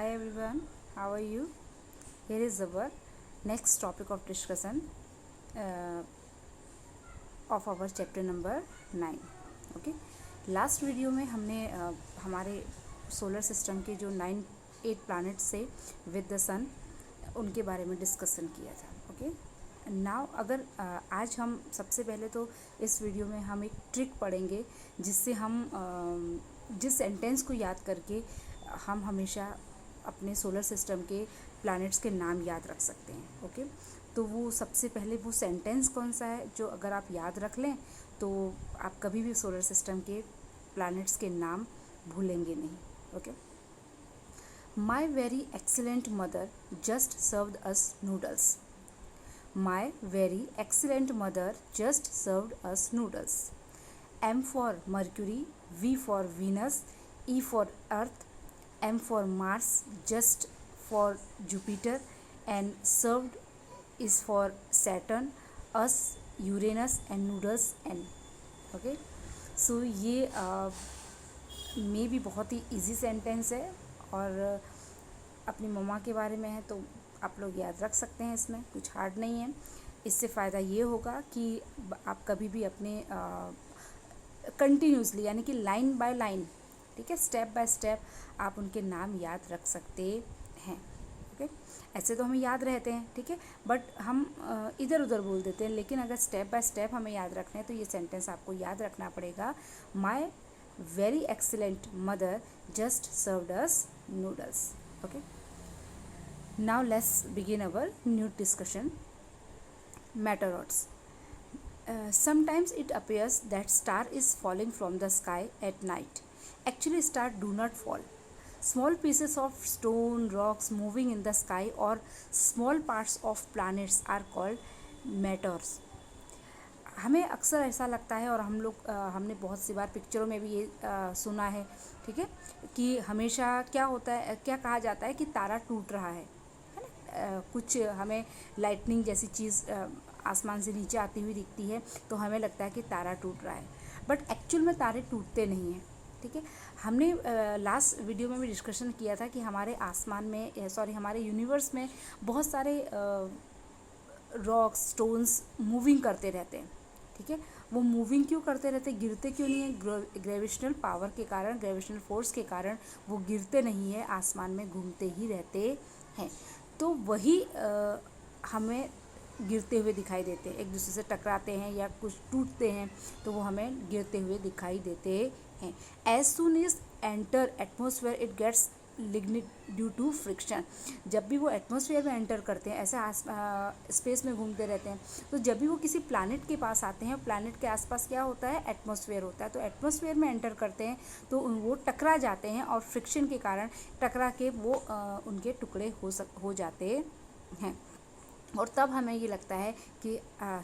Hi everyone, how are you? Here is our next topic of discussion uh, of our chapter number 9. Okay, last video में हमने हमारे solar system के जो 8 planets से with the सन उनके बारे में डिस्कशन किया था. ओके, नाउ अगर आज हम सबसे पहले तो इस वीडियो में हम एक ट्रिक पढ़ेंगे जिससे हम जिस सेंटेंस को याद करके हम हमेशा अपने सोलर सिस्टम के प्लैनेट्स के नाम याद रख सकते हैं. ओके, तो वो सबसे पहले वो सेंटेंस कौन सा है जो अगर आप याद रख लें तो आप कभी भी सोलर सिस्टम के प्लैनेट्स के नाम भूलेंगे नहीं. Okay, my very excellent mother just served us noodles. My very excellent mother just served us noodles. M for Mercury, V for Venus, E for Earth, M for Mars, just for Jupiter, and served is for Saturn, us Uranus, and noodles N. Okay, so ये मे भी बहुत ही easy sentence है और अपनी मम्मा के बारे में है तो आप लोग याद रख सकते हैं. इसमें कुछ हार्ड नहीं है. इससे फ़ायदा ये होगा कि आप कभी भी अपने कंटिन्यूसली यानी कि लाइन बाय लाइन, ठीक है, स्टेप बाय स्टेप आप उनके नाम याद रख सकते हैं. ओके, ऐसे तो हमें याद रहते हैं, ठीक है, बट हम इधर उधर बोल देते हैं. लेकिन अगर स्टेप बाय स्टेप हमें याद रखना है तो ये सेंटेंस आपको याद रखना पड़ेगा. My very excellent mother just served us noodles. Okay, now let's begin our new discussion. Meteoroids. Sometimes it appears that star is falling from the sky at night. Actually, stars do not fall. Small pieces of stone, rocks moving in the sky or small parts of planets are called meteors. हमें अक्सर ऐसा लगता है और हम लोग हमने बहुत सी बार पिक्चरों में भी ये सुना है, ठीक है, कि हमेशा क्या होता है, क्या कहा जाता है कि तारा टूट रहा है ना. कुछ हमें लाइटनिंग जैसी चीज़ आसमान से नीचे आती हुई दिखती है तो हमें लगता है कि तारा टूट रहा है, बट एक्चुअल में तारे टूटते नहीं हैं. ठीक है, हमने लास्ट वीडियो में भी डिस्कशन किया था कि हमारे आसमान में हमारे यूनिवर्स में बहुत सारे रॉक्स स्टोन्स मूविंग करते रहते हैं. ठीक है, वो मूविंग क्यों करते रहते, गिरते क्यों नहीं है? ग्रेविटेशनल पावर के कारण, ग्रेविटेशनल फोर्स के कारण वो गिरते नहीं है, आसमान में घूमते ही रहते हैं. तो वही हमें गिरते हुए दिखाई देते हैं. एक दूसरे से टकराते हैं या कुछ टूटते हैं तो वो हमें गिरते हुए दिखाई देते हैं. As soon is enter atmosphere it gets ignite due to friction. जब भी वो एटमॉस्फेयर में एंटर करते हैं, ऐसे स्पेस में घूमते रहते हैं, तो जब भी वो किसी प्लैनेट के पास आते हैं, प्लैनेट के आसपास क्या होता है, एटमॉस्फेयर होता है. तो एटमॉस्फेयर में एंटर करते हैं तो वो टकरा जाते हैं और फ्रिक्शन के कारण टकरा के वो उनके टुकड़े हो जाते हैं. और तब हमें ये लगता है कि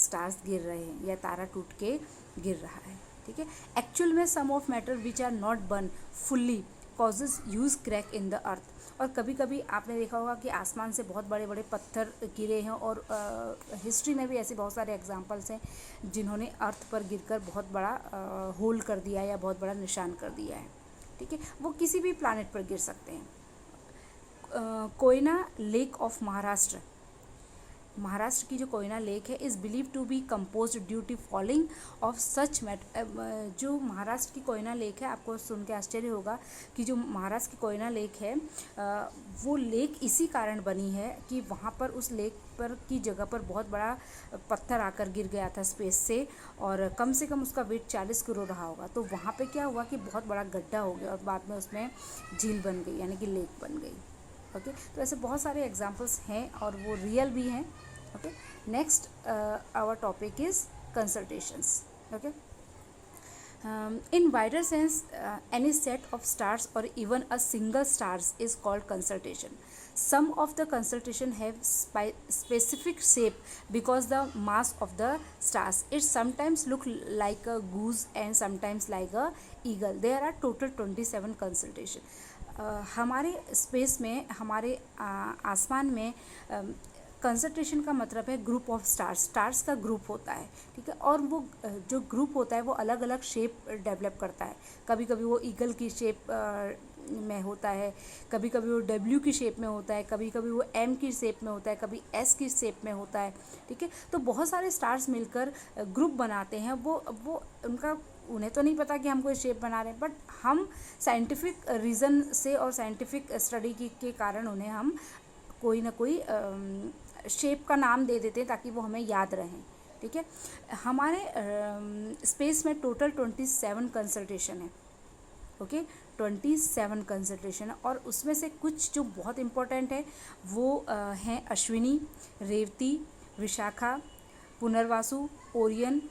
स्टार्स गिर रहे हैं या तारा टूट के गिर रहा है. ठीक है, एक्चुअल में some of matter which are not burn fully causes huge crack in the earth. और कभी कभी आपने देखा होगा कि आसमान से बहुत बड़े बड़े पत्थर गिरे हैं और हिस्ट्री में भी ऐसे बहुत सारे एग्जांपल्स हैं जिन्होंने अर्थ पर गिरकर बहुत बड़ा होल कर दिया या बहुत बड़ा निशान कर दिया है. ठीक है, वो किसी भी प्लैनेट पर गिर सकते हैं. कोयना लेक ऑफ महाराष्ट्र, महाराष्ट्र की जो कोयना लेक है is believe to be compose due to falling of such जो महाराष्ट्र की कोयना लेक है, आपको सुन के आश्चर्य होगा कि जो महाराष्ट्र की कोयना लेक है वो लेक इसी कारण बनी है कि वहाँ पर उस लेक पर की जगह पर बहुत बड़ा पत्थर आकर गिर गया था स्पेस से और कम से कम उसका वेट 40 किलो रहा होगा. तो वहाँ पे क्या हुआ कि बहुत बड़ा गड्ढा हो गया और बाद में उसमें झील बन गई यानी कि लेक बन गई. ओके, तो ऐसे बहुत सारे एग्जांपल्स हैं और वो रियल भी हैं. Okay, next our topic is constellations. Okay, in wider sense any set of stars और even a single stars is called constellation. Some of the constellation have specific shape because the mass of the stars. It sometimes look like a goose and sometimes like a eagle. There are total 27 constellation. हमारे space में, हमारे आसमान में consultation का मतलब है group of stars. Stars का group होता है, ठीक है, और वो जो ग्रुप होता है वो अलग अलग शेप डेवलप करता है. कभी कभी वो ईगल की शेप में होता है, कभी कभी वो डब्ल्यू की शेप में होता है, कभी कभी वो एम की शेप में होता है, कभी एस की शेप में होता है। ठीक है, तो बहुत सारे स्टार्स मिलकर ग्रुप बनाते हैं। वो उनका उन्हें तो नहीं पता कि हम कोई शेप बना रहे हैं, बट हम साइंटिफिक रीज़न से और साइंटिफिक स्टडी के कारण उन्हें हम कोई ना कोई शेप का नाम दे देते हैं ताकि वो हमें याद रहें। ठीक है, हमारे स्पेस में टोटल 27 कंसल्टेशन है। ओके, 27 कंसल्टेशन है, और उसमें से कुछ जो बहुत इम्पोर्टेंट है वो हैं अश्विनी, रेवती, विशाखा, पुनर्वासु, ओरियन,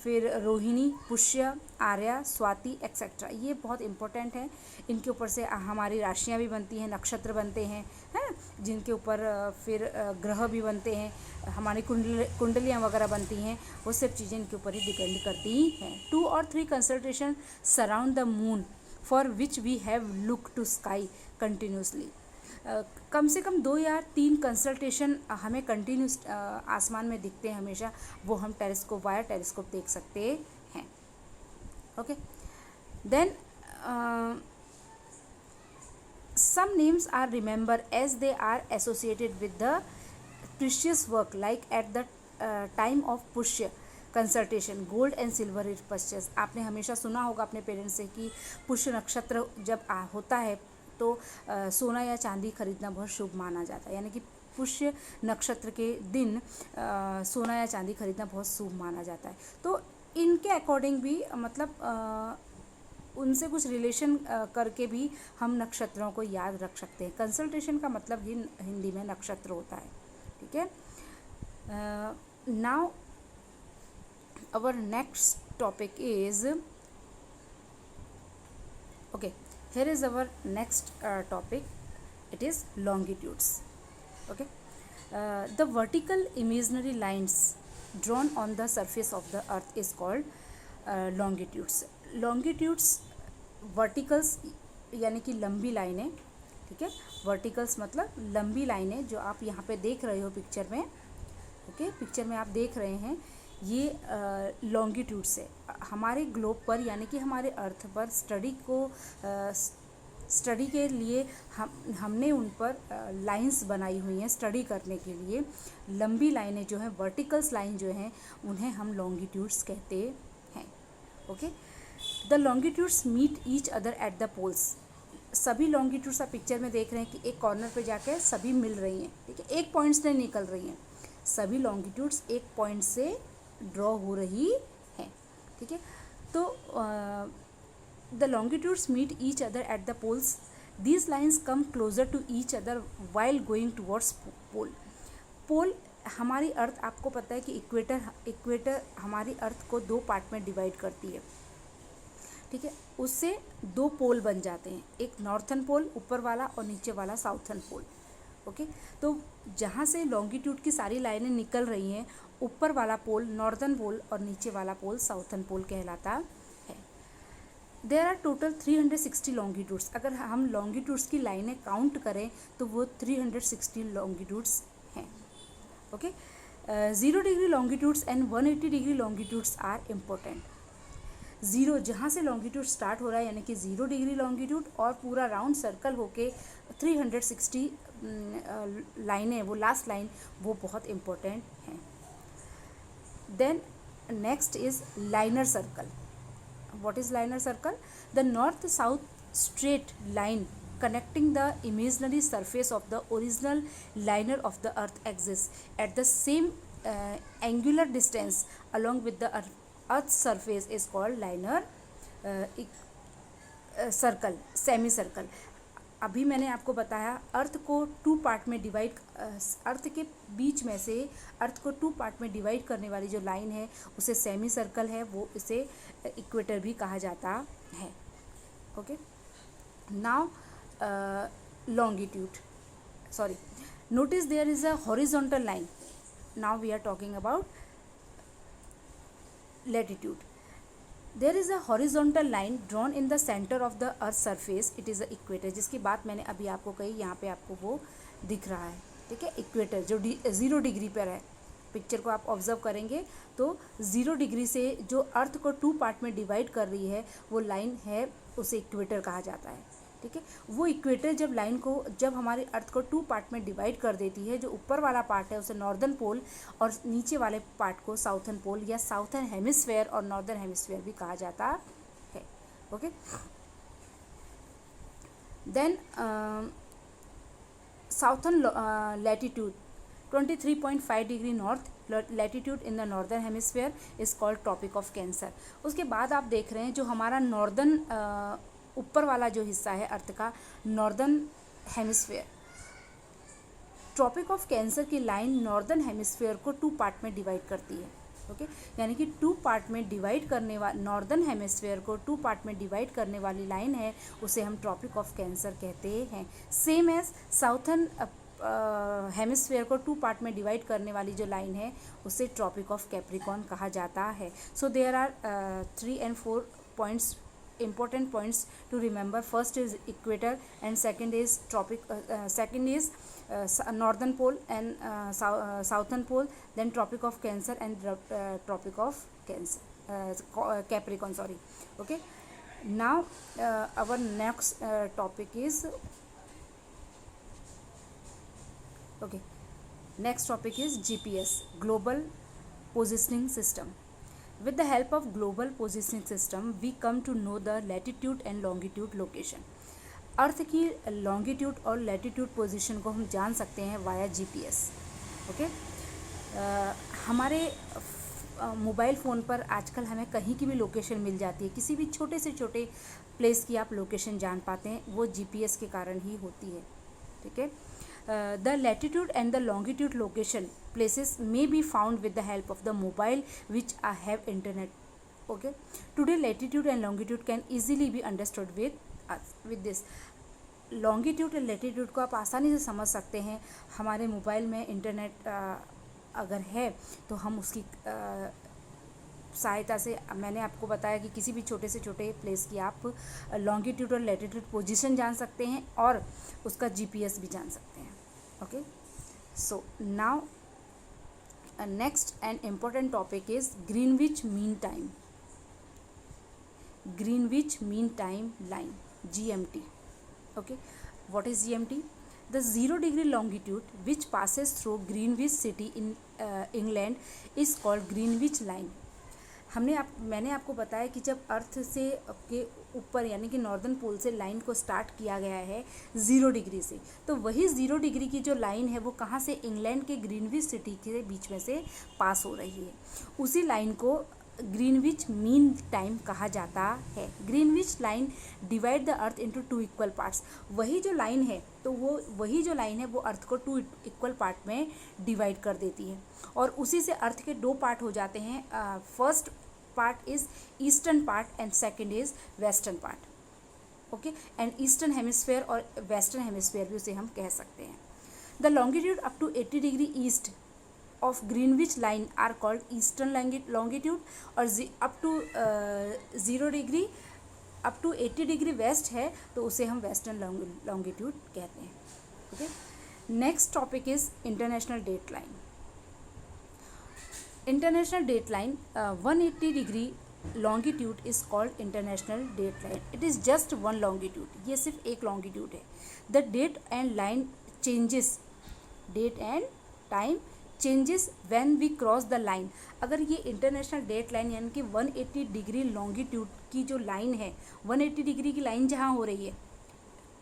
फिर रोहिणी, पुष्य, आर्या, स्वाति एक्सेट्रा। ये बहुत इम्पोर्टेंट है। इनके ऊपर से हमारी राशियाँ भी बनती हैं, नक्षत्र बनते हैं, हैं, जिनके ऊपर फिर ग्रह भी बनते हैं, हमारी कुंडलियाँ वगैरह बनती हैं। वो सब चीज़ें इनके ऊपर ही डिपेंड करती हैं। 2 और 3 constellation surround the moon for which we have look to sky continuously. कम से कम 2 या 3 कंसल्टेशन हमें कंटिन्यूस आसमान में दिखते हैं हमेशा, वो हम टेलीस्कोप, वायर टेलीस्कोप देख सकते हैं। Okay, then some names are remembered as they are associated with the precious work, like at the time of Pushya consultation gold and silver is purchase. आपने हमेशा सुना होगा अपने पेरेंट्स से कि पुष्य नक्षत्र जब होता है तो सोना या चांदी खरीदना बहुत शुभ माना जाता है, यानी कि पुष्य नक्षत्र के दिन सोना या चांदी खरीदना बहुत शुभ माना जाता है। तो इनके अकॉर्डिंग भी मतलब उनसे कुछ रिलेशन करके भी हम नक्षत्रों को याद रख सकते हैं। कंसल्टेशन का मतलब ही हिंदी में नक्षत्र होता है। ठीक है, now our next topic is, okay, here is our next topic. It is longitudes. Okay, the vertical imaginary lines drawn on the surface of the earth is called longitudes. Longitudes verticals यानी कि लंबी लाइनें। ठीक है, verticals मतलब लंबी लाइनें, जो आप यहाँ पे देख रहे हो पिक्चर में। ओके, पिक्चर में आप देख रहे हैं ये लॉन्गिट्यूड से हमारे ग्लोब पर यानी कि हमारे अर्थ पर स्टडी के लिए हमने उन पर लाइंस बनाई हुई हैं स्टडी करने के लिए। लंबी लाइनें जो हैं, वर्टिकल्स लाइन जो हैं, उन्हें हम लॉन्गिट्यूड्स कहते हैं। Okay, the longitudes meet each other at the poles. सभी लॉन्गिट्यूड्स आप पिक्चर में देख रहे हैं कि एक कॉर्नर पे जाके सभी मिल रही हैं। ठीक है, एक पॉइंट से निकल रही हैं, सभी लॉन्गिट्यूड्स एक पॉइंट से ड्रॉ हो रही है। ठीक है, तो the longitudes meet each other at the poles. These lines come closer to each other while going towards pole. Pole हमारी अर्थ, आपको पता है कि इक्वेटर हमारी अर्थ को 2 पार्ट में डिवाइड करती है। ठीक है, उससे 2 पोल बन जाते हैं, एक नॉर्थन पोल ऊपर वाला और नीचे वाला साउथर्न पोल। ओके, तो जहाँ से लॉन्गिट्यूड की सारी लाइनें निकल रही हैं, ऊपर वाला पोल नॉर्दर्न पोल और नीचे वाला पोल साउथर्न पोल कहलाता है। There are total 360 longitudes. अगर हम लॉन्गिट्यूड्स की लाइनें काउंट करें तो वो 360 लॉन्गिट्यूड्स हैं। Okay, 0 degree longitudes and 180 degree longitudes are important. 0 जहाँ से लॉन्गिट्यूड स्टार्ट हो रहा है यानी कि 0 डिग्री लॉन्गिट्यूड, और पूरा राउंड सर्कल होके 360 लाइनें, वो लास्ट लाइन, वो बहुत इम्पोर्टेंट हैं। Then next is liner circle. What is liner circle? The north south straight line connecting the imaginary surface of the original liner of the earth exists at the same angular distance along with the earth's surface is called liner circle, semi circle. अभी मैंने आपको बताया अर्थ को 2 part में divide, अर्थ के बीच में से अर्थ को 2 पार्ट में डिवाइड करने वाली जो लाइन है उसे सेमी सर्कल है, वो इसे इक्वेटर भी कहा जाता है। Okay, now longitude, sorry, notice there is a horizontal line. Now we are talking about latitude. There is a horizontal line drawn in the center of the earth surface. It is the equator, जिसकी बात मैंने अभी आपको कही, यहाँ पे आपको वो दिख रहा है। ठीक है, इक्वेटर जो 0 डिग्री पर है। पिक्चर को आप ऑब्जर्व करेंगे तो 0 डिग्री से जो अर्थ को 2 पार्ट में डिवाइड कर रही है वो लाइन है, उसे इक्वेटर कहा जाता है। ठीक है। वो इक्वेटर जब हमारे अर्थ को 2 पार्ट में डिवाइड कर देती है, जो ऊपर वाला पार्ट है उसे नॉर्दर्न पोल और नीचे वाले पार्ट को साउथर्न पोल या साउथर्न हेमिस्फेयर और नॉर्दर्न हेमिस्फेयर भी कहा जाता है। Okay, then southern latitude 23.5 degree north latitude in the northern hemisphere is called Tropic of Cancer. उसके बाद आप देख रहे हैं जो हमारा नॉर्दर्न ऊपर वाला जो हिस्सा है अर्थ का, northern hemisphere, Tropic of Cancer की लाइन नॉर्दर्न हेमिस्फेयर को 2 पार्ट में डिवाइड करती है। ओके, यानी कि 2 पार्ट में डिवाइड करने वाली नॉर्दर्न हेमिस्फेयर को 2 पार्ट में डिवाइड करने वाली लाइन है, उसे हम ट्रॉपिक ऑफ कैंसर कहते हैं। सेम एज साउथर्न हेमिस्फेयर को 2 पार्ट में डिवाइड करने वाली जो लाइन है उसे ट्रॉपिक ऑफ कैप्रिकॉर्न कहा जाता है। So there are 3 and 4 points, important points to remember. First is equator and second is northern pole and southern pole, then tropic of cancer and tropic of cancer, capricorn, sorry. Okay, now our next topic is GPS, global positioning system. With the help of global positioning system, we come to know the latitude and longitude location. अर्थ की longitude और latitude position को हम जान सकते हैं via GPS। Okay, हमारे mobile phone पर आजकल हमें कहीं की भी लोकेशन मिल जाती है, किसी भी छोटे से छोटे प्लेस की आप लोकेशन जान पाते हैं, वो GPS के कारण ही होती है। ठीक है, the latitude and the longitude location places may be found with the help of the mobile which have internet. Okay, today latitude and longitude can easily be understood with this. longitude and latitude को आप आसानी से समझ सकते हैं। हमारे mobile में internet अगर है तो हम उसकी सहायता से, मैंने आपको बताया कि किसी भी छोटे से छोटे प्लेस की आप लॉन्गिट्यूड और लैटिट्यूड पोजीशन जान सकते हैं और उसका GPS भी जान सकते हैं। Okay, so now next and important topic is Greenwich mean time. Greenwich mean time line, GMT. Okay, what is GMT? The 0 degree longitude which passes through Greenwich city in England is called Greenwich line. मैंने आपको बताया कि जब अर्थ से के ऊपर यानी कि नॉर्दर्न पोल से लाइन को स्टार्ट किया गया है 0 डिग्री से, तो वही 0 डिग्री की जो लाइन है वो कहाँ से, इंग्लैंड के ग्रीनविच सिटी के बीच में से पास हो रही है। उसी लाइन को ग्रीनविच मीन टाइम कहा जाता है। Greenwich line divide the earth into 2 equal parts. वही जो लाइन है वो अर्थ को 2 इक्वल पार्ट में डिवाइड कर देती है और उसी से अर्थ के 2 पार्ट हो जाते हैं। First part is eastern part and second is western part. Okay, and eastern hemisphere और वेस्टर्न हेमिस्फेयर भी उसे हम कह सकते हैं। The longitude up to 80 degree east of Greenwich line are called eastern longitude और up to 0 degree up to 80 degree west है तो उसे हम वेस्टर्न लॉन्गिट्यूड कहते हैं। Okay, next topic is international date line. International date line 180 degree longitude is called international date line. It is just 1 longitude, ये सिर्फ एक लॉन्गिट्यूड है। The date and line changes, date and time changes when we cross the line. अगर ये international date line यानी कि 180 degree longitude की जो लाइन है, 180 डिग्री की लाइन जहाँ हो रही है,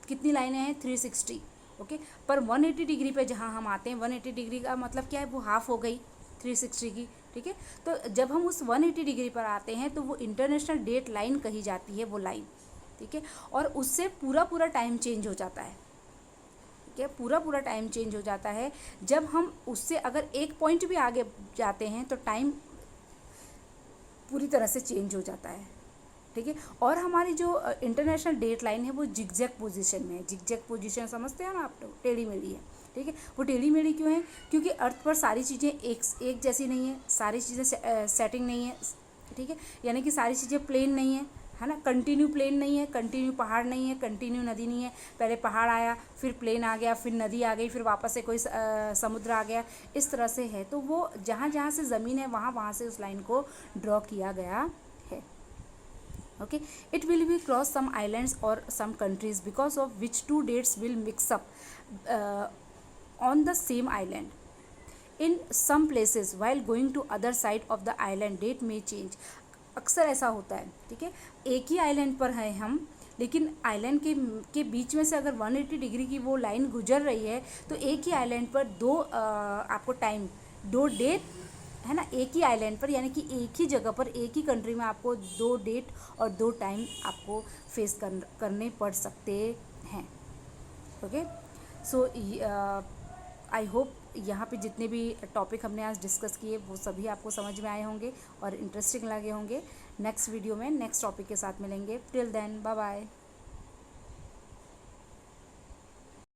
कितनी लाइनें हैं, 360। ओके, पर 180 डिग्री पे जहाँ हम आते हैं, 180 डिग्री का मतलब क्या है, वो हाफ हो गई 360 की। ठीक है, तो जब हम उस 180 डिग्री पर आते हैं तो वो इंटरनेशनल डेट लाइन कही जाती है वो लाइन। ठीक है, और उससे पूरा टाइम चेंज हो जाता है। पूरा टाइम चेंज हो जाता है। जब हम उससे अगर एक पॉइंट भी आगे जाते हैं तो टाइम पूरी तरह से चेंज हो जाता है। ठीक है, और हमारी जो इंटरनेशनल डेट लाइन है वो जिगजैग पोजीशन में है। जिगजैग पोजीशन समझते हैं ना आप, टेढ़ी मेढ़ी है। ठीक है, वो टेढ़ी मेढ़ी क्यों है, क्योंकि अर्थ पर सारी चीज़ें एक जैसी नहीं है, सारी चीज़ें सेटिंग नहीं है। ठीक है, यानी कि सारी चीज़ें प्लेन नहीं है ना, कंटिन्यू प्लेन नहीं है, कंटिन्यू पहाड़ नहीं है, कंटिन्यू नदी नहीं है। पहले पहाड़ आया, फिर प्लेन आ गया, फिर नदी आ गई, फिर वापस से कोई समुद्र आ गया, इस तरह से है। तो वो जहाँ से ज़मीन है वहाँ से उस लाइन को ड्रॉ किया गया है। Okay, it will be cross some islands or some countries, because of which two dates will mix up uh, on the same island. In some places while going to other side of the island date may change. अक्सर ऐसा होता है, ठीक है, एक ही island पर हैं हम, लेकिन आइलैंड के बीच में से अगर 180 डिग्री की वो लाइन गुजर रही है, तो एक ही आइलैंड पर आपको टाइम, 2 डेट है ना, एक ही आइलैंड पर, यानी कि एक ही जगह पर एक ही कंट्री में आपको 2 डेट और 2 टाइम आपको फेस करने पड़ सकते हैं। ओके, सो आई होप यहाँ पे जितने भी टॉपिक हमने आज डिस्कस किए वो सभी आपको समझ में आए होंगे और इंटरेस्टिंग लगे होंगे। नेक्स्ट वीडियो में नेक्स्ट टॉपिक के साथ मिलेंगे। Till then bye bye.